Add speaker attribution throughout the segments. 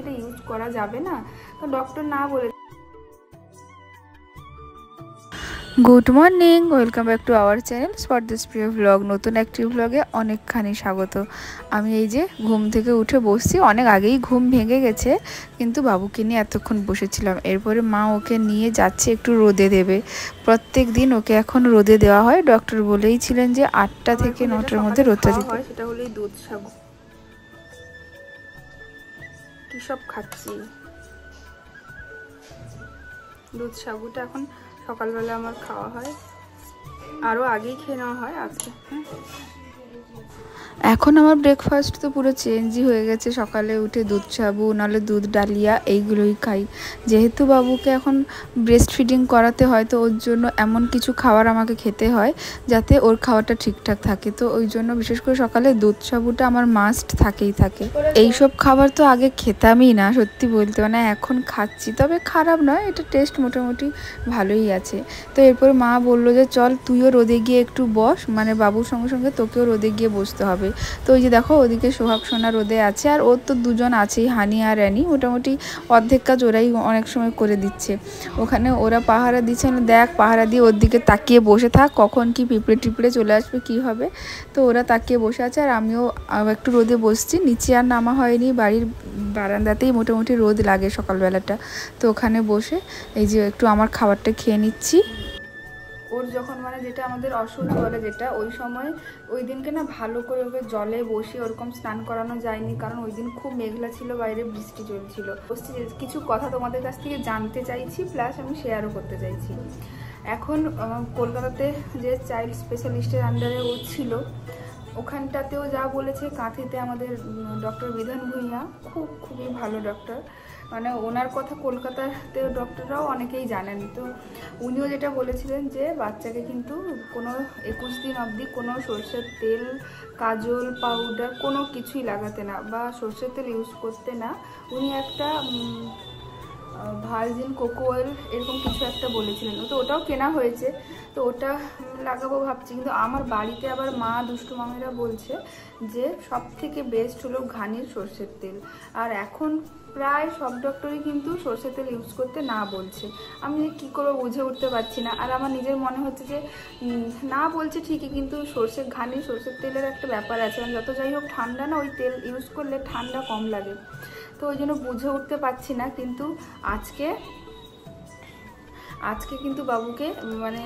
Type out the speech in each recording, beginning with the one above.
Speaker 1: এটা ইউজ করা যাবে না, তো ডক্টর না বলে।
Speaker 2: Good morning, welcome back to our channel spot this প্রিয় ব্লগ। নতুন একটি ব্লগে অনেকখানি স্বাগত। আমি এই যে ঘুম থেকে উঠে বসছি, অনেক আগেই ঘুম ভেঙে গেছে, কিন্তু বাবুকে নিয়ে এতক্ষণ বসেছিলাম। এরপরে মা ওকে নিয়ে যাচ্ছে একটু রোদে দেবে। প্রত্যেক দিন ওকে এখন রোদে দেওয়া হয়। ডক্টর বলেইছিলেন যে 8টা থেকে 9টার মধ্যে রোদটা দিতে
Speaker 1: হয়। সেটা হলো দুধ সাগু। কি সব খাচ্ছি, দুধ সাগুটা এখন সকালবেলা আমার খাওয়া হয়, আরও আগেই খেয়ে নেওয়া হয় আজকে।
Speaker 2: এখন আমার ব্রেকফাস্ট তো পুরো চেঞ্জই হয়ে গেছে। সকালে উঠে দুধ সাবু নাহলে দুধ ডালিয়া এইগুলোই খাই। যেহেতু বাবুকে এখন ব্রেস্ট ফিডিং করাতে হয়, তো ওর জন্য এমন কিছু খাবার আমাকে খেতে হয় যাতে ওর খাওয়াটা ঠিকঠাক থাকে। তো ওই জন্য বিশেষ করে সকালে দুধ সাবুটা আমার মাস্ট থাকেই থাকে। এইসব খাবার তো আগে খেতামই না সত্যি বলতে, মানে এখন খাচ্ছি, তবে খারাপ নয়, এটা টেস্ট মোটামুটি ভালোই আছে। তো এরপর মা বললো যে চল তুইও রোদে গিয়ে একটু বস, মানে বাবুর সঙ্গে সঙ্গে তোকেও রোদে গিয়ে বসতে হবে। তো ওই যে দেখো ওদিকে সোহাগ সোনা রোদে আছে, আর ওর তো দুজন আছেই, হানি আর রানি। মোটামুটি অর্ধেক কাজ ওরাই অনেক সময় করে দিচ্ছে। ওখানে ওরা পাহারা দিচ্ছে, দেখ পাহারা দিয়ে ওর দিকে তাকিয়ে বসে থাক, কখন কি পিঁপড়ে টিপড়ে চলে আসবে কি হবে। তো ওরা তাকিয়ে বসে আছে, আর আমিও একটু রোদে বসছি। নিচে আর নামা হয়নি, বাড়ির বারান্দাতেই মোটামুটি রোদ লাগে সকালবেলাটা। তো ওখানে বসে এই যে একটু আমার খাবারটা খেয়ে নিচ্ছি।
Speaker 1: ওর যখন মানে যেটা আমাদের অসহ্য বলে যেটা, ওই সময় ওই দিনকে না ভালো করে ওকে জলে বসে ওরকম স্নান করানো যায়নি, কারণ ওই দিন খুব মেঘলা ছিল, বাইরে বৃষ্টি চলছিল। কিছু কথা তোমাদের কাছ থেকে জানতে চাইছি, প্লাস আমি শেয়ারও করতে চাইছি। এখন কলকাতাতে যে চাইল্ড স্পেশালিস্টের আন্ডারে ও ছিল, ওখানটাতেও যা বলেছে, কাঁথিতে আমাদের ডক্টর বিধান ভূঁইয়া খুবই ভালো ডক্টর, মানে ওনার কথা কলকাতাতে ডক্টররাও অনেকেই জানেন। তো উনিও যেটা বলেছিলেন যে বাচ্চাকে কিন্তু কোনো 21 দিন অবধি কোনো সরষের তেল, কাজল, পাউডার কোনো কিছুই লাগাতে না, বা সরষের তেল ইউজ করতে না। উনি একটা ভার্জিন কোকো অয়েল এরকম কিছু একটা বলেছিলেন, তো ওটাও কেনা হয়েছে, তো ওটা লাগাবো ভাবছি। কিন্তু আমার বাড়িতে আবার মা দুষ্টু মামিরা বলছে যে সব থেকে বেস্ট হলো ঘানির সরষের তেল, আর এখন প্রায় সব ডক্টরই কিন্তু সরষের তেল ইউজ করতে না বলছে। আমি কি করে বুঝে উঠতে পারছি না, আর আমার নিজের মনে হচ্ছে যে না বলছে ঠিকই, কিন্তু ঘানির সরষের তেলের একটা ব্যাপার আছে, মানে যত যাই হোক ঠান্ডা না, ওই তেল ইউজ করলে ঠান্ডা কম লাগে, তো ওই জন্য বুঝে উঠতে পারছি না। কিন্তু আজকে কিন্তু বাবুকে মানে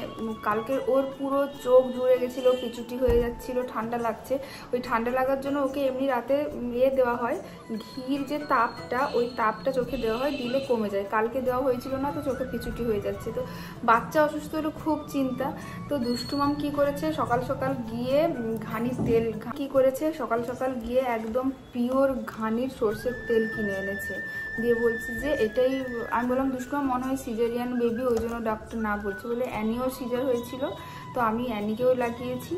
Speaker 1: কালকে ওর পুরো চোখ জুড়ে গেছিলো, পিচুটি হয়ে যাচ্ছিল, ঠান্ডা লাগছে। ওই ঠান্ডা লাগার জন্য ওকে এমনি রাতে দেওয়া হয়, ঘির যে তাপটা, ওই তাপটা চোখে দেওয়া হয়, দিলে কমে যায়। কালকে দেওয়া হয়েছিল না, তো চোখে পিচুটি হয়ে যাচ্ছে। তো বাচ্চা অসুস্থ হলে খুব চিন্তা। তো দুষ্টুমাম কি করেছে, সকাল সকাল গিয়ে ঘানির তেল সকাল সকাল গিয়ে একদম পিওর ঘানির সরষের তেল কিনে এনেছে, দিয়ে বলছি যে এটাই। আমি বললাম দুষ্টুমাম মনে হয় সিজারিয়ান বেবি, ওই জন্য ডক্টর না বলছে, বলে অ্যানিও সিজার হয়েছিল, তো আমি অ্যানিকেও লাগিয়েছি।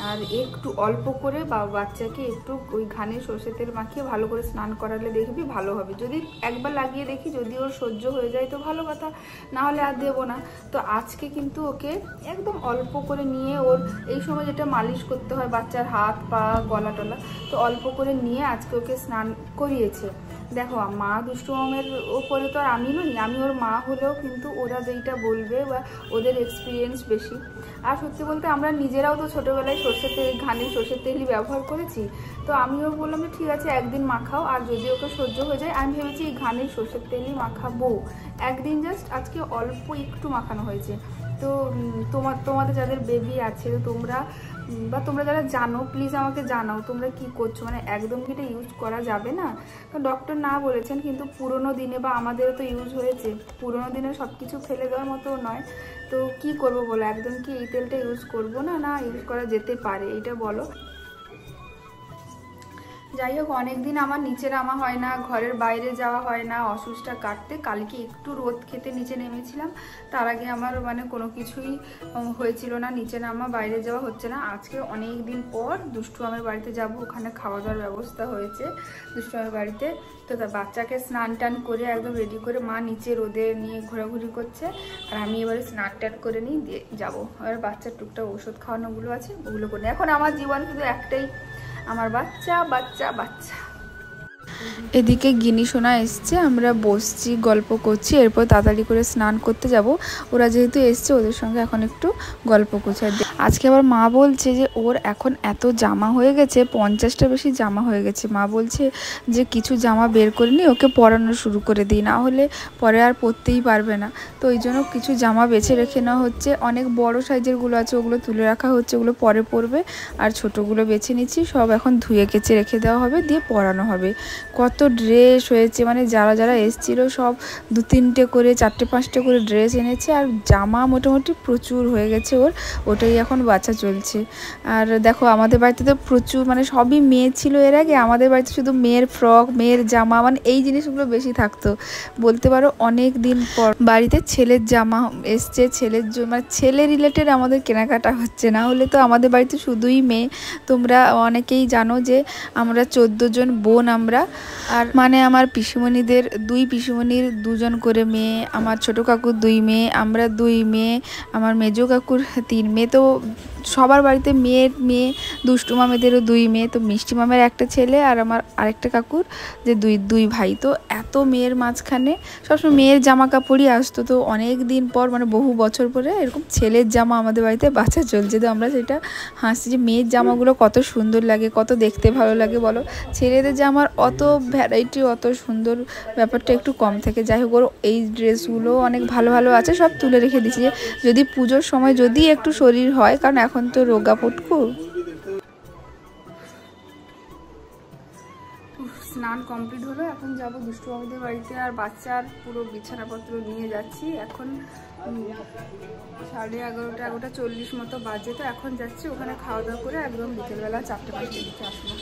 Speaker 1: আর একটু অল্প করে বাচ্চাকে একটু ওই ঘানির সরষের তেল মাখিয়ে ভালো করে স্নান করালে দেখবি ভালো হবে। যদি একবার লাগিয়ে দেখি, যদি ওর সহ্য হয়ে যায় তো ভালো কথা, না হলে আর দেবো না। তো আজকে কিন্তু ওকে একদম অল্প করে নিয়ে, ওর এই সময় যেটা মালিশ করতে হয় বাচ্চার হাত পা গলা টলা, তো অল্প করে নিয়ে আজকে ওকে স্নান করিয়েছে। দেখো মা দুষ্টু মামের ওপরে তো আর আমি নই, আমি ওর মা হলেও কিন্তু ওরা যেইটা বলবে বা ওদের এক্সপিরিয়েন্স বেশি। আর সত্যি বলতে আমরা নিজেরাও তো ছোটোবেলায় ঘানির সরষের তেলই ব্যবহার করেছি। তো আমিও বললাম যে ঠিক আছে একদিন মাখাও, আর যদি ওকে সহ্য হয়ে যায়, আমি ভেবেছি এই ঘানির সরষের তেলই মাখাবো একদিন, জাস্ট আজকে অল্প একটু মাখানো হয়েছে। তো তোমাদের যাদের বেবি আছে, তো তোমরা যারা জানো প্লিজ আমাকে জানাও তোমরা কি করছো, মানে একদম কি এটা ইউজ করা যাবে না? কারণ ডক্টর না বলেছেন, কিন্তু পুরোনো দিনে বা আমাদেরও তো ইউজ হয়েছে, পুরোনো দিনে সব কিছু ফেলে দেওয়ার মতো নয়। তো কি করবো বলো, একদম কি এই তেলটা ইউজ করবো না ইউজ করা যেতে পারে, এটা বলো। যাই হোক, অনেকদিন আমার নিচে নামা হয় না, ঘরের বাইরে যাওয়া হয় না অসুস্থটা কাটতে। কালকে একটু রোদ খেতে নিচে নেমেছিলাম, তার আগে আমার মানে কোনো কিছুই হয়েছিল না, নিচে নামা বাইরে যাওয়া হচ্ছে না। আজকে অনেক দিন পর দুষ্টু আমার বাড়িতে যাব, ওখানে খাওয়া দাওয়ার ব্যবস্থা হয়েছে দুষ্টু আমার বাড়িতে। তো তার বাচ্চাকে স্নান টান করে একদম রেডি করে মা নিচে রোদে নিয়ে ঘোরাঘুরি করছে, আর আমি এবারে স্নান টান করে নিয়ে দিয়ে যাবো। আর বাচ্চার টুকটাক ওষুধ খাওয়ানোগুলো আছে, ওগুলো করে। এখন আমার জীবন শুধু একটাই, আমার বাচ্চা বাচ্চা বাচ্চা।
Speaker 2: এদিকে গিনি সোনা এসছে, আমরা বসছি গল্প করছি, এরপর তাড়াতাড়ি করে স্নান করতে যাব। ওরা যেহেতু এসছে ওদের সঙ্গে এখন একটু গল্প করছি। আজকে আবার মা বলছে যে ওর এখন এত জামা হয়ে গেছে, 50টা বেশি জামা হয়ে গেছে। মা বলছে যে কিছু জামা বের করে নিয়ে ওকে পরানো শুরু করে দিই, না হলে পরে আর পরতেই পারবে না। তো ওই জন্য কিছু জামা বেছে রেখে নেওয়া হচ্ছে। অনেক বড় সাইজেরগুলো আছে ওগুলো তুলে রাখা হচ্ছে, ওগুলো পরে পরবে। আর ছোটোগুলো বেছে নিচ্ছি, সব এখন ধুয়ে কেচে রেখে দেওয়া হবে, দিয়ে পরানো হবে। কত ড্রেস হয়েছে, মানে যারা যারা এসেছিলো সব 2-3টে করে 4-5টে করে ড্রেস এনেছে। আর জামা মোটামুটি প্রচুর হয়ে গেছে ওর, ওটাই এখন বাছা চলছে। আর দেখো আমাদের বাড়িতে তো প্রচুর, মানে সবই মেয়ে ছিল এর আগে, আমাদের বাড়িতে শুধু মেয়ের ফ্রক, মেয়ের জামা, মানে এই জিনিসগুলো বেশি থাকতো বলতে পারো। অনেক দিন পর বাড়িতে ছেলের জামা এসছে, ছেলের মানে ছেলে রিলেটেড আমাদের কেনাকাটা হচ্ছে, না হলে তো আমাদের বাড়িতে শুধুই মেয়ে। তোমরা অনেকেই জানো যে আমরা 14 জন বোন আমরা, আর মানে আমার পিসিমণিদের 2 পিসিমণির 2 জন করে মেয়ে, আমার ছোটো কাকুর 2 মেয়ে, আমরা 2 মেয়ে, আমার মেজো কাকুর 3 মেয়ে। তো সবার বাড়িতে মেয়ে, দুষ্টু মামেদেরও 2 মেয়ে, তো মিষ্টি মামের একটা ছেলে আর আমার আরেকটা কাকুর যে 2 ভাই। তো এত মেয়ের মাঝখানে সবসময় মেয়ের জামা কাপড়ই আসতো। তো অনেক দিন পর, মানে বহু বছর পরে এরকম ছেলের জামা আমাদের বাড়িতে বাছা চলছে। তো আমরা সেটা হাসছি যে মেয়ের জামাগুলো কত সুন্দর লাগে, কত দেখতে ভালো লাগে বলো। ছেলেদের জামার অত ভ্যারাইটি, অত সুন্দর, ব্যাপারটা একটু কম থাকে। যাই হোক, ওর এই ড্রেসগুলো অনেক ভালো ভালো আছে, সব তুলে রেখে দিচ্ছি যদি পুজোর সময় যদি একটু শরীর হয়, কারণ এখন তো রোগা পটকু।
Speaker 1: স্নান কমপ্লিট হলো, এখন যাব দুষ্টু বাবুদের বাড়িতে। আর বাচ্চার পুরো বিছানাপত্র নিয়ে যাচ্ছি। এখন 11:30 মতো বাজে। তো এখন যাচ্ছি ওখানে খাওয়া দাওয়া করে একদম বিকেলবেলা 4-5টার দিকে আসবো।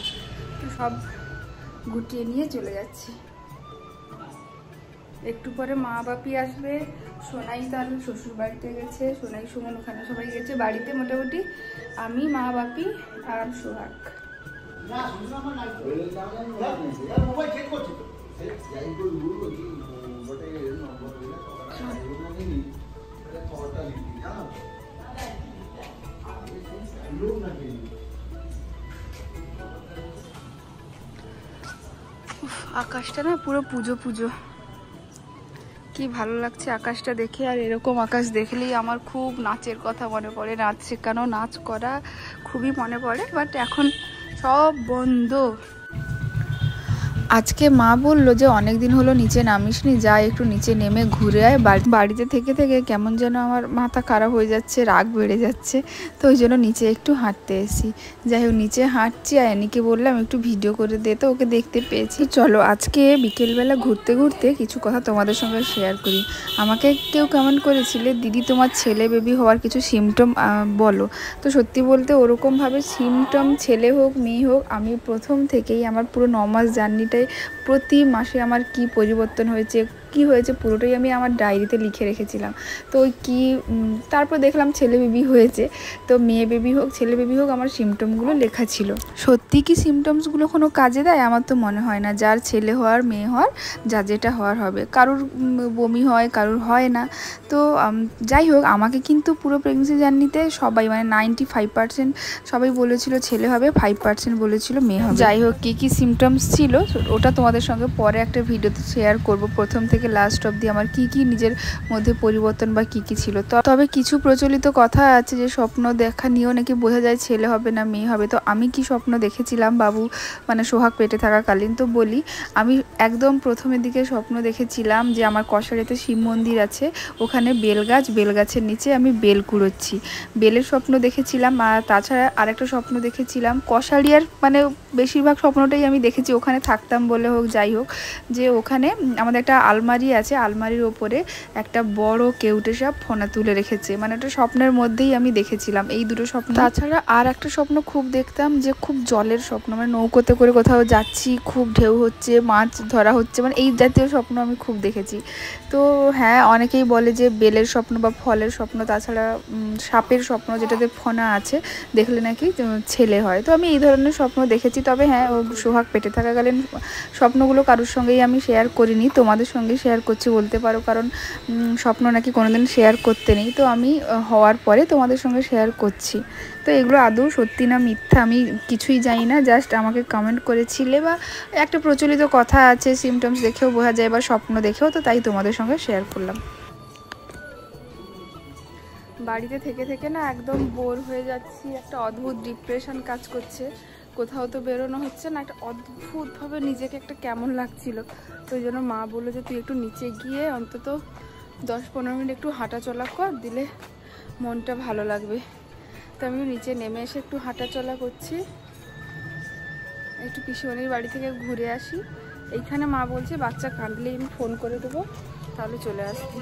Speaker 1: তো সব গুটিয়ে নিয়ে চলে যাচ্ছি। একটু পরে মা বাপি আসবে, সোনাই তার শ্বশুর বাড়িতে গেছে, সোনাই সুমন ওখানে সবাই গেছে। বাড়িতে মোটামুটি আমি, মা বাপি আর সোহাগ। আকাশটা না পুরো পুজো পুজো, কি ভালো লাগছে আকাশটা দেখে। আর এরকম আকাশ দেখলেই আমার খুব নাচের কথা মনে পড়ে, নাচ শেখানো, নাচ করা খুবই মনে পড়ে, বাট এখন সব বন্ধ।
Speaker 2: আজকে মা বললো যে অনেক দিন হলো নিচে নামিসনি, যা একটু নিচে নেমে ঘুরে আয়। বাড়িতে থেকে থেকে কেমন যেন আমার মাথা খারাপ হয়ে যাচ্ছে, রাগ বেড়ে যাচ্ছে। তো ওই জন্য নিচে একটু হাঁটতে এসি। যাই হোক, নিচে হাঁটছি, আর এনিকে বললাম একটু ভিডিও করে দে, তো ওকে দেখতে পেয়েছি। চলো আজকে বিকেলবেলা ঘুরতে ঘুরতে কিছু কথা তোমাদের সঙ্গে শেয়ার করি। আমাকে কেউ কমেন্ট করেছিলে, দিদি তোমার ছেলে বেবি হওয়ার কিছু সিমটম বলো। তো সত্যি বলতে ওরকমভাবে সিমটম ছেলে হোক মেয়ে হোক, আমি প্রথম থেকেই আমার পুরো 9 মাস জার্নিটাই প্রতি মাসে আমার কি পরিবর্তন হয়েছে, কি হয়েছে, পুরোটাই আমি আমার ডায়েরিতে লিখে রেখেছিলাম। তো ওই কি তারপর দেখলাম ছেলে বেবি হয়েছে, তো মেয়ে বেবি হোক ছেলে বেবি হোক আমার সিমটমগুলো লেখা ছিল। সত্যি কি সিমটমসগুলো কোনো কাজে দেয়? আমার তো মনে হয় না। যার ছেলে হওয়ার মেয়ে হওয়ার, যা যেটা হওয়ার হবে। কারুর বমি হয়, কারুর হয় না। তো যাই হোক, আমাকে কিন্তু পুরো প্রেগনেন্সি জার্নিতে সবাই, মানে 95% সবাই বলেছিল ছেলে হবে, 5% বলেছিল মেয়ে হবে। যাই হোক, কী কী সিমটমস ছিল ওটা তোমাদের সঙ্গে পরে একটা ভিডিওতে শেয়ার করব। প্রথম থেকে লাস্ট অবধি আমার কি কি নিজের মধ্যে পরিবর্তন বা কি কি ছিল। তবে কিছু প্রচলিত কথা আছে যে স্বপ্ন দেখা নিয়েও নাকি বোঝা যায় ছেলে হবে না মেয়ে হবে। তো আমি কি স্বপ্ন দেখেছিলাম বাবু মানে সোহাগ পেটে থাকাকালীন, তো বলি। আমি একদম প্রথমের দিকে স্বপ্ন দেখেছিলাম যে আমার কষারিতে শিব মন্দির আছে, ওখানে বেলগাছের নিচে আমি বেল কুড়োচ্ছি, বেলের স্বপ্ন দেখেছিলাম। আর তাছাড়া আরেকটা স্বপ্ন দেখেছিলাম কষারিয়ার, মানে বেশিরভাগ স্বপ্নটাই আমি দেখেছি ওখানে থাকতাম বলে হোক যাই হোক, যে ওখানে আমাদের একটা আলমারি আছে, আলমারির ওপরে একটা বড় কেউটে সাপ ফোনা তুলে রেখেছে। মানে একটা স্বপ্নের মধ্যেই আমি দেখেছিলাম এই দুটো স্বপ্ন। তাছাড়া আর একটা স্বপ্ন খুব দেখতাম যে খুব জলের স্বপ্ন, মানে নৌকোতে করে কোথাও যাচ্ছি, খুব ঢেউ হচ্ছে, মাছ ধরা হচ্ছে, মানে এই জাতীয় স্বপ্ন আমি খুব দেখেছি। তো হ্যাঁ, অনেকেই বলে যে বেলের স্বপ্ন বা ফলের স্বপ্ন, তাছাড়া সাপের স্বপ্ন যেটাতে ফোনা আছে দেখলে নাকি ছেলে হয়। তো আমি এই ধরনের স্বপ্ন দেখেছি। তবে হ্যাঁ, ও সোহাগ পেটে থাকাকালীন স্বপ্নগুলো কারোর সঙ্গেই আমি শেয়ার করিনি, তোমাদের সঙ্গে শেয়ার করছি বলতে পারো, কারণ স্বপ্ন নাকি কোনোদিন শেয়ার করতে নেই। তো আমি হওয়ার পরে তোমাদের সঙ্গে শেয়ার করছি। তো এগুলো আদৌ সত্যি না মিথ্যা আমি কিছুই জানি না, জাস্ট আমাকে কমেন্ট করেছিলে, বা একটা প্রচলিত কথা আছে সিমটমস দেখেও বোঝা যায় বা স্বপ্ন দেখেও, তো তাই তোমাদের সঙ্গে শেয়ার করলাম। বাড়িতে থেকে থেকে না একদম বোর হয়ে যাচ্ছি, একটা অদ্ভুত ডিপ্রেশন কাজ করছে, কোথাও তো বেরোনো হচ্ছে না, একটা অদ্ভুতভাবে নিজেকে একটা কেমন লাগছিল। তো ওই জন্য মা বললো যে তুই একটু নিচে গিয়ে অন্তত 10-15 মিনিট একটু হাঁটা চলা কর, দিলে মনটা ভালো লাগবে। তো আমি নিচে নেমে এসে একটু হাঁটা চলা করছি, একটু পিসিমণির বাড়ি থেকে ঘুরে আসি। এইখানে মা বলছে বাচ্চা কাঁদলেই আমি ফোন করে দেবো, তাহলে চলে আসবি।